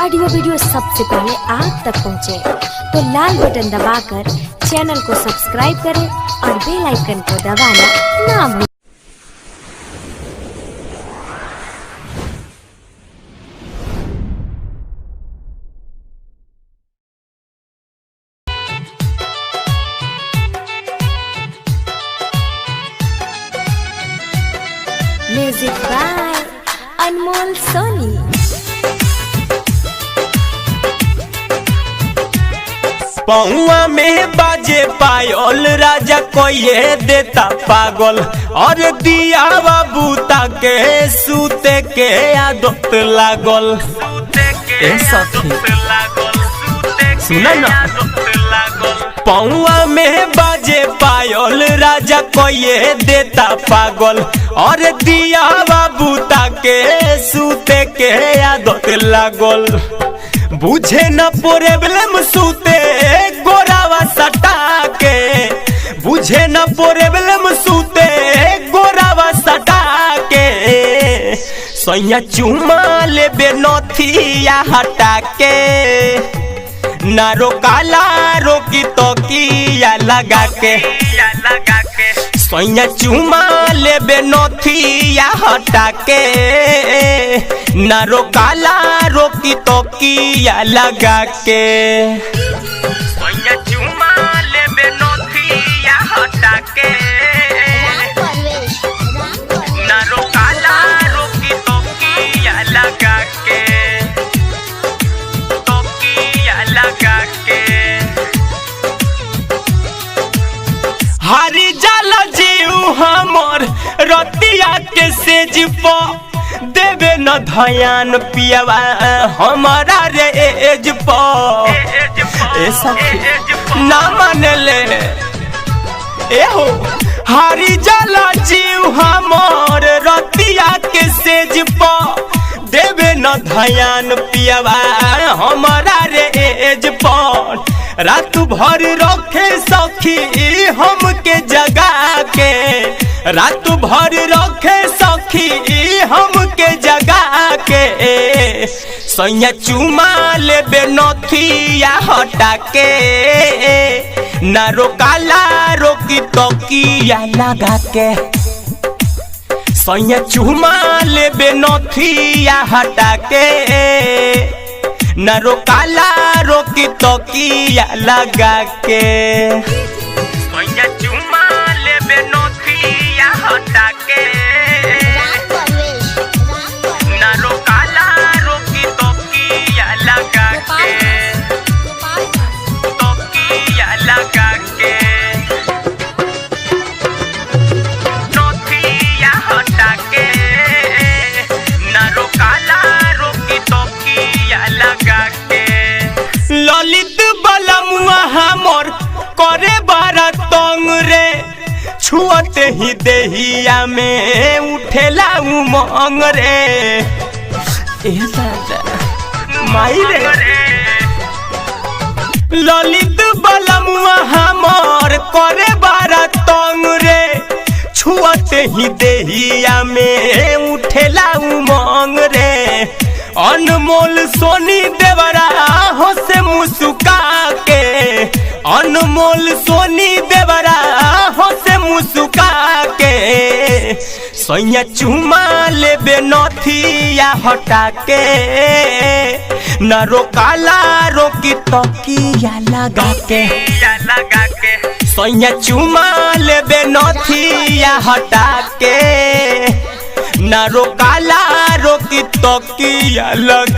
Audio video सबसे पहले आप तक पहुंचे, तो लाल बटन दबाकर चैनल को सब्सक्राइब करें और बेल आइकन को दबाना ना भूलें। म्यूजिक बाय अनमोल सोनी। पौआ में बाजे पायल राजा कोये देता पागल, और दिया बूता के सूते के आदत लागल। ए सखी सुना ना, पौआ में बाजे पायल राजा कोये देता पागल, और दिया बूता के सूते के आदत लागल। बुझे न प्रॉब्लम सूते गोरावा सटा के, बुझे न प्रॉब्लम सूते गोरावा सटा के। सैया चुमा लेबे नथिया हटा के, ना रोकाला रोकी तो किया लगा के। सैया चुमा लेबे नथिया हटा के, ना रोकाला रोकी तो किया लगा के। सैया चुमा लेबे नथिया हटा के, ना रोकाला रोकी तो किया लगा के, तो किया लगा के। हारी जाला जीव हमर रतिया के सेज प, देवे न ध्यान पियावा हमारा रे एज प। ए सखी ना मानले ए हो, हारी जाला जीव हमर रतिया के सेज प, देवे न ध्यान पियावा हमारा रे एज प। रात भर रखे सखी हमके जगा के, रात भर रखे सखी हमके जगा के। सैया चुमा लेबे नथिया हटा के, ना रोकाला रोकी तो किया लगा के। सैया चुमा लेबे नथिया हटा के, ना रोकाला रोकी तो किया लगा के। सैया चुमा लेबे नथिया हटा के, ना रोकाला रोकी तो किया लगा के, तो किया लगा के। नथिया हटा के, ना रोकाला रोकी तो किया लगा के। ललित बलमुआ हमर करे बारा तंग रे, छुअते ही देहिया में उठेला उमंग रे। ए दादा माई रे, ललित बलमुआ हमर करे बारा तंग रे, छुअते ही देहिया में उठेला उमंग रे। अनमोल सोनी देवरा हो से मुस्का के, अनमोल सोनी देवरा हो से मुस्का के। सैया चुमा लेबे नथिया हटा के, ना रोकाला रोकी तो किया लगा के। सैया चुमा लेबे नथिया हटा के, ना रोकाला रोकी तो किया लगा।